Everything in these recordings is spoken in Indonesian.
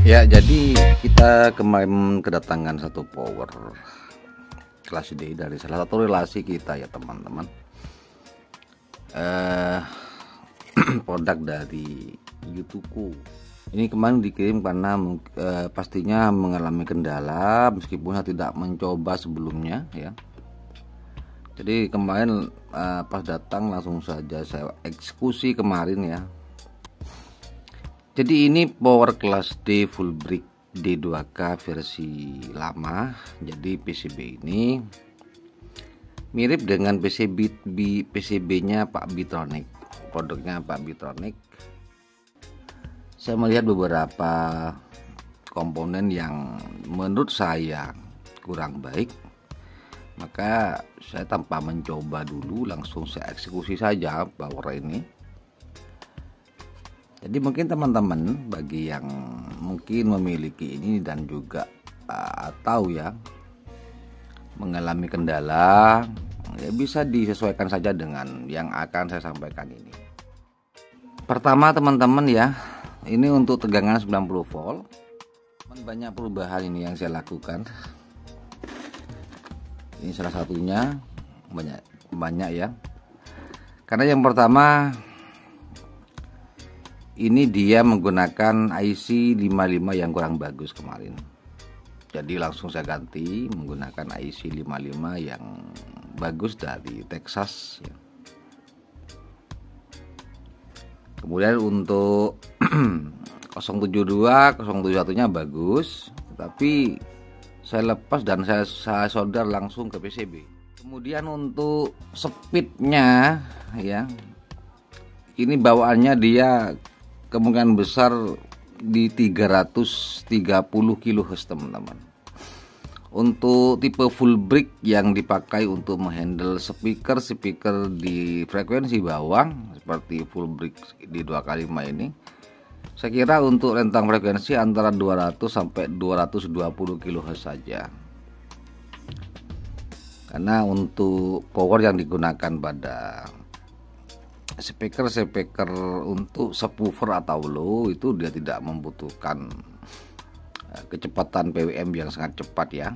Ya, jadi kita kemarin kedatangan satu power kelas D dari salah satu relasi kita ya teman-teman. Produk dari Youtuku. Ini kemarin dikirim karena pastinya mengalami kendala meskipun saya tidak mencoba sebelumnya ya. Jadi kemarin pas datang langsung saja saya eksekusi kemarin ya. Jadi ini power class D full brick D2K versi lama. Jadi PCB ini mirip dengan PCB-nya Pak Bitronic, produknya Pak Bitronic. Saya melihat beberapa komponen yang menurut saya kurang baik, maka saya tanpa mencoba dulu langsung saya eksekusi saja power ini. Jadi mungkin teman-teman bagi yang mungkin memiliki ini dan juga atau ya mengalami kendala, ya bisa disesuaikan saja dengan yang akan saya sampaikan ini. Pertama teman-teman ya, ini untuk tegangan 90 volt. Banyak perubahan ini yang saya lakukan. Ini salah satunya, banyak ya. Karena yang pertama ini dia menggunakan IC 55 yang kurang bagus kemarin. Jadi langsung saya ganti menggunakan IC 55 yang bagus dari Texas ya. Kemudian untuk 072, 071-nya bagus, tapi saya lepas dan saya solder langsung ke PCB. Kemudian untuk speednya ya, ini bawaannya dia kemungkinan besar di 330 kHz teman-teman. Untuk tipe full brick yang dipakai untuk menghandle speaker di frekuensi bawah seperti full brick di 2x5 ini, saya kira untuk rentang frekuensi antara 200 sampai 220 kHz saja. Karena untuk power yang digunakan pada speaker untuk subwoofer atau low itu dia tidak membutuhkan kecepatan PWM yang sangat cepat ya.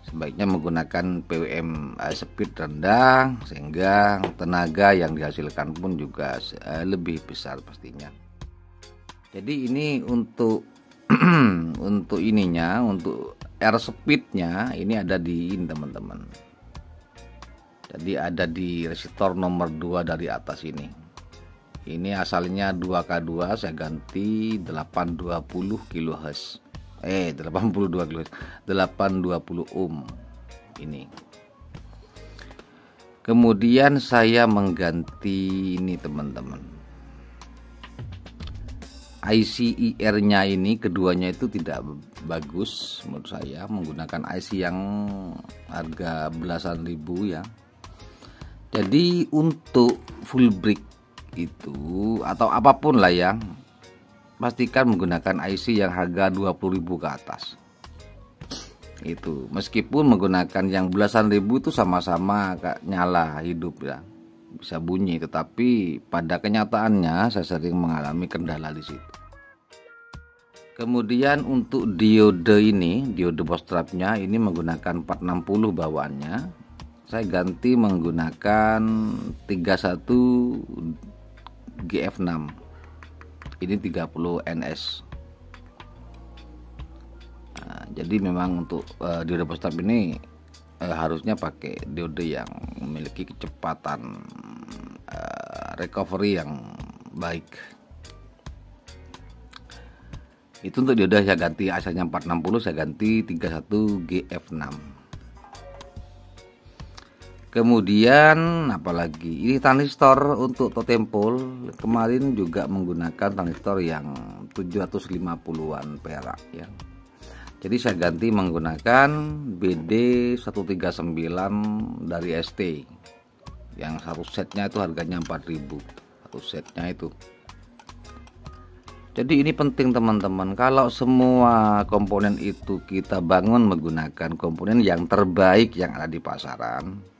Sebaiknya menggunakan PWM speed rendah sehingga tenaga yang dihasilkan pun juga lebih besar pastinya. Jadi ini untuk untuk ininya, untuk air speednya ini ada di ini teman-teman. Jadi ada di resistor nomor 2 dari atas ini. Ini asalnya 2K2, saya ganti 820 kHz. 82 kHz. 820 ohm ini. Kemudian saya mengganti ini teman-teman. IC-IR-nya ini keduanya itu tidak bagus menurut saya, menggunakan IC yang harga belasan ribu ya. Jadi untuk full brick itu atau apapun lah ya, pastikan menggunakan IC yang harga 20.000 ke atas. Itu meskipun menggunakan yang belasan ribu itu sama-sama nyala hidup ya, bisa bunyi, tetapi pada kenyataannya saya sering mengalami kendala di situ. Kemudian untuk diode ini, diode bootstrapnya ini menggunakan 460 bawaannya. Saya ganti menggunakan 31 GF6. Ini 30 NS. Nah, jadi memang untuk diode bootstrap ini harusnya pakai diode yang memiliki kecepatan recovery yang baik. Itu untuk diode saya ganti, asalnya 460 saya ganti 31 GF6. Kemudian apalagi ini transistor untuk totem pole kemarin juga menggunakan transistor yang 750-an perak ya. Jadi saya ganti menggunakan BD139 dari ST yang satu setnya itu harganya 4.000 satu setnya itu. Jadi ini penting teman-teman, kalau semua komponen itu kita bangun menggunakan komponen yang terbaik yang ada di pasaran,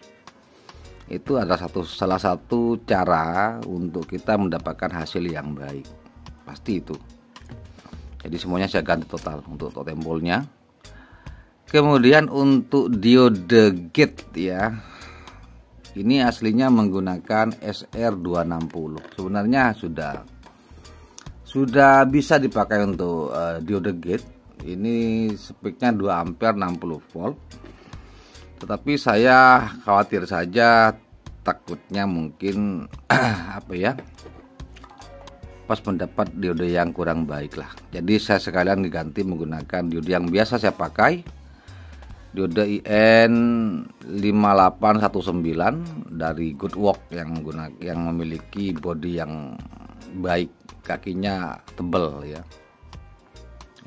itu adalah salah satu cara untuk kita mendapatkan hasil yang baik, pasti itu. Jadi semuanya saya ganti total untuk totem pole-nya. Kemudian untuk diode gate ya, ini aslinya menggunakan SR260. Sebenarnya sudah bisa dipakai untuk diode gate. Ini speknya 2 ampere 60 volt. Tetapi saya khawatir saja, takutnya mungkin apa ya, pas mendapat diode yang kurang baik lah. Jadi saya sekalian diganti menggunakan diode yang biasa saya pakai, diode IN 5819 dari Goodwork yang memiliki bodi yang baik, kakinya tebal ya.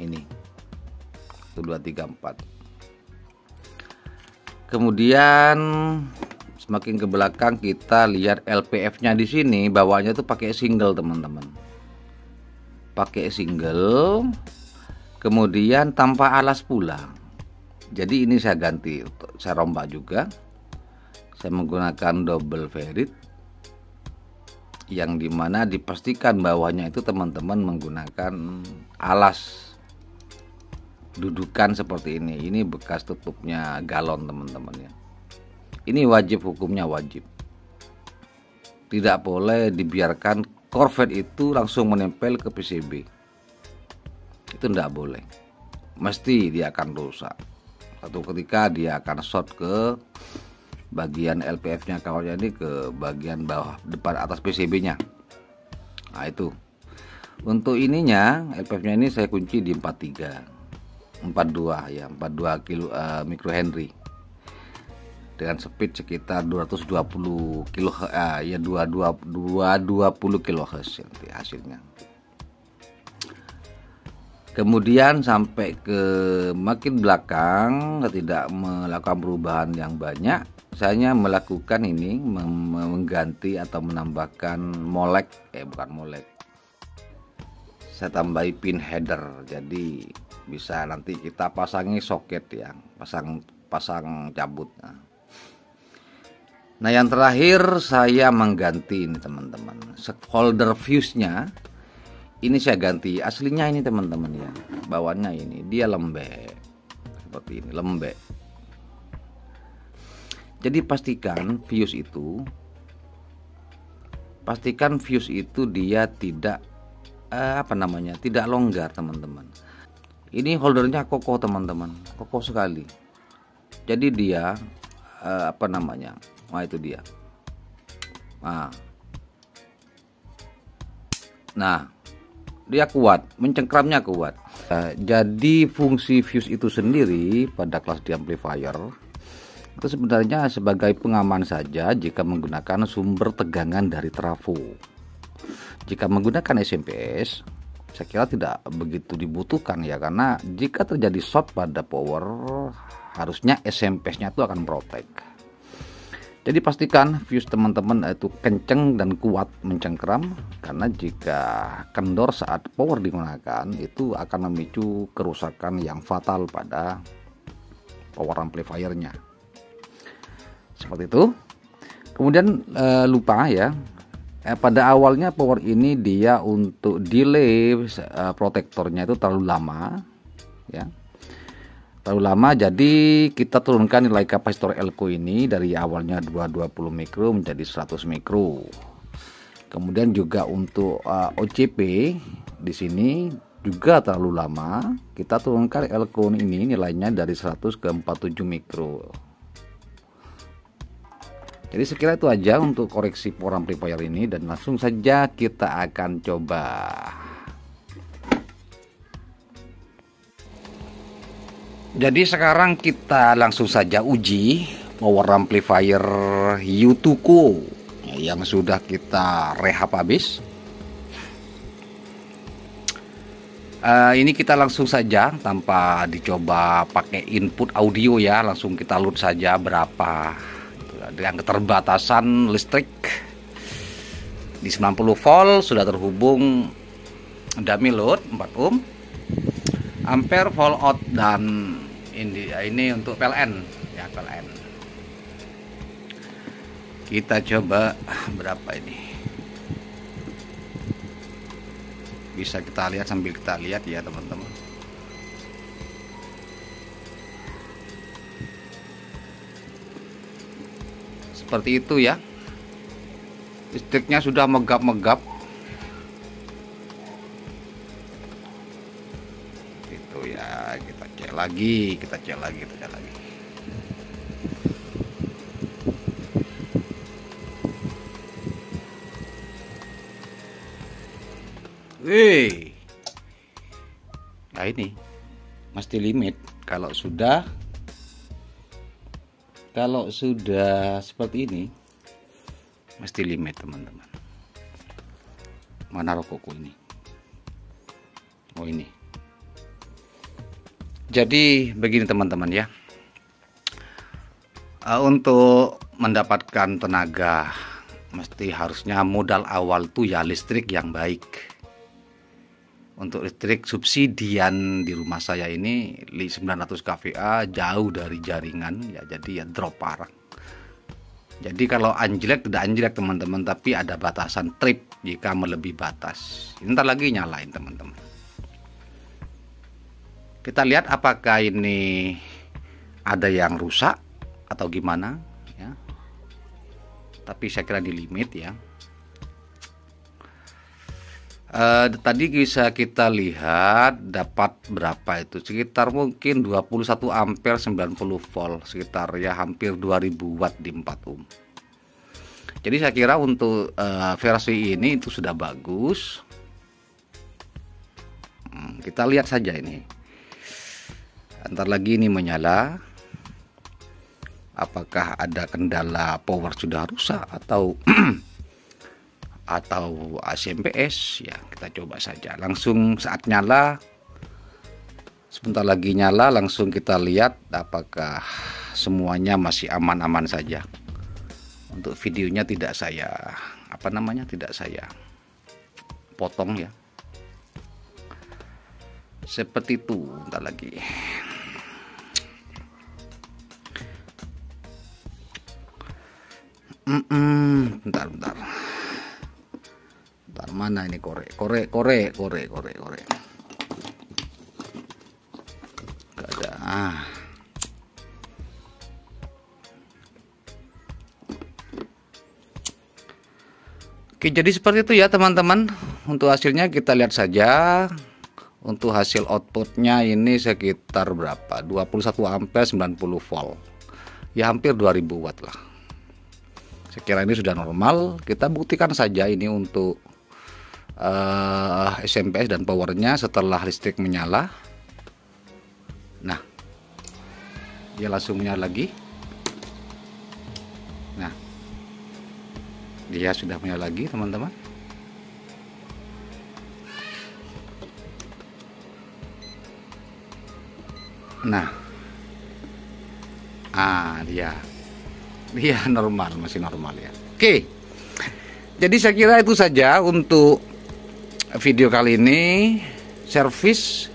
Ini 1234. Kemudian semakin ke belakang kita lihat LPF-nya di sini, bawahnya tuh pakai single teman-teman. Pakai single, kemudian tanpa alas pula. Jadi ini saya ganti, saya rombak juga. Saya menggunakan double ferrit, yang dimana dipastikan bawahnya itu teman-teman menggunakan alas dudukan seperti ini. Ini bekas tutupnya galon teman-teman ya. Ini wajib, hukumnya wajib. Tidak boleh dibiarkan Corvette itu langsung menempel ke PCB. Itu tidak boleh. Mesti dia akan rusak. Satu ketika dia akan short ke bagian LPF-nya, kawannya ini ke bagian bawah depan atas PCB-nya. Nah itu. Untuk ininya LPF-nya ini saya kunci di 42 ya, 42 kilo microhenry. Dengan speed sekitar 220 kilo ya 220 kHz nanti hasilnya. Kemudian sampai ke makin belakang, tidak melakukan perubahan yang banyak. Saya melakukan ini mengganti atau menambahkan molek, bukan molek. Saya tambahi pin header, jadi bisa nanti kita pasangi soket yang pasang cabut. Nah yang terakhir saya mengganti ini teman-teman, holder fuse-nya ini saya ganti. Aslinya ini teman-teman ya, bawahnya ini dia lembek seperti ini, lembek. Jadi pastikan fuse itu dia tidak tidak longgar teman-teman. Ini holdernya kokoh teman-teman, kokoh sekali. Jadi dia nah itu dia. Nah dia kuat, mencengkramnya kuat. Jadi fungsi fuse itu sendiri pada kelas D amplifier itu sebenarnya sebagai pengaman saja jika menggunakan sumber tegangan dari trafo. Jika menggunakan SMPS saya kira tidak begitu dibutuhkan ya, karena jika terjadi short pada power harusnya SMPS-nya itu akan protek. Jadi pastikan fuse teman-teman itu kenceng dan kuat mencengkram, karena jika kendor saat power digunakan itu akan memicu kerusakan yang fatal pada power amplifiernya. Seperti itu. Kemudian lupa ya, pada awalnya power ini dia untuk delay protektornya itu terlalu lama ya. Terlalu lama, jadi kita turunkan nilai kapasitor elko ini dari awalnya 220 mikro menjadi 100 mikro. Kemudian juga untuk OCP di sini juga terlalu lama, kita turunkan elko ini nilainya dari 100 ke 47 mikro. Jadi sekira itu aja untuk koreksi power amplifier ini, dan langsung saja kita akan coba. Jadi sekarang kita langsung saja uji power amplifier U2Co yang sudah kita rehab habis. Ini kita langsung saja tanpa dicoba pakai input audio ya, langsung kita load saja berapa dengan keterbatasan listrik di 90 volt sudah terhubung dummy load 4 ohm, ampere, volt out, dan ini untuk PLN ya, PLN. Kita coba berapa ini. Bisa kita lihat sambil kita lihat ya teman-teman. Seperti itu ya. Listriknya sudah megap-megap. Itu ya, kita cek lagi. Nah ini mesti limit kalau sudah seperti ini, mesti limit teman-teman. Mana rokokku ini? Oh ini. Jadi begini teman-teman ya. Untuk mendapatkan tenaga mesti harusnya modal awal tuh ya listrik yang baik. Untuk listrik subsidian di rumah saya ini 900 kVA jauh dari jaringan ya, jadi ya drop parah. Jadi kalau anjlek tidak anjlek teman-teman, tapi ada batasan trip jika melebihi batas. Ntar lagi nyalain teman-teman. Kita lihat apakah ini ada yang rusak atau gimana ya. Tapi saya kira di limit ya. Tadi bisa kita lihat dapat berapa itu, sekitar mungkin 21 ampere 90 volt, sekitar ya hampir 2000 watt di 4 ohm. Jadi saya kira untuk versi ini itu sudah bagus. Kita lihat saja ini. Antar lagi ini menyala. Apakah ada kendala power sudah rusak atau ACMPS ya, kita coba saja langsung saat nyala. Sebentar lagi nyala, langsung kita lihat apakah semuanya masih aman-aman saja. Untuk videonya tidak saya tidak saya potong ya, seperti itu. Bentar lagi. Bentar. Mana ini korek. Gak ada. Oke, jadi seperti itu ya teman-teman. Untuk hasilnya kita lihat saja. Untuk hasil outputnya ini sekitar berapa? 21 ampere 90 volt. Ya hampir 2000 watt lah. Saya kira ini sudah normal. Kita buktikan saja ini untuk ACMPS dan powernya setelah listrik menyala. Nah, dia langsung menyala lagi. Nah, dia sudah menyala lagi teman-teman. Nah, dia normal, masih normal ya. Oke, jadi saya kira itu saja untuk video kali ini. Servis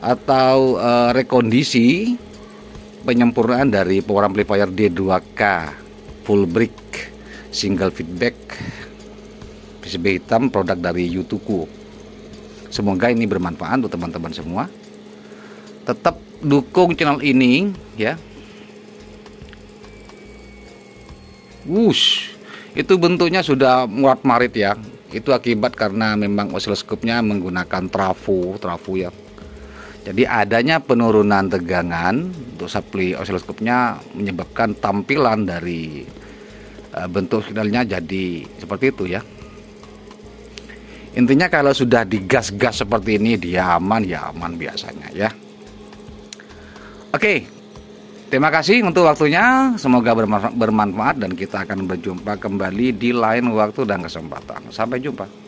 atau rekondisi penyempurnaan dari power amplifier D2K full brick single feedback PCB hitam, produk dari Yutuku. Semoga ini bermanfaat untuk teman-teman semua. Tetap dukung channel ini ya. Itu bentuknya sudah murat marit ya. Itu akibat karena memang osiloskopnya menggunakan trafo ya. Jadi adanya penurunan tegangan untuk supply osiloskopnya menyebabkan tampilan dari bentuk sinyalnya jadi seperti itu ya. Intinya kalau sudah digas-gas seperti ini dia aman ya, aman biasanya ya. Oke, terima kasih untuk waktunya. Semoga bermanfaat dan kita akan berjumpa kembali di lain waktu dan kesempatan. Sampai jumpa.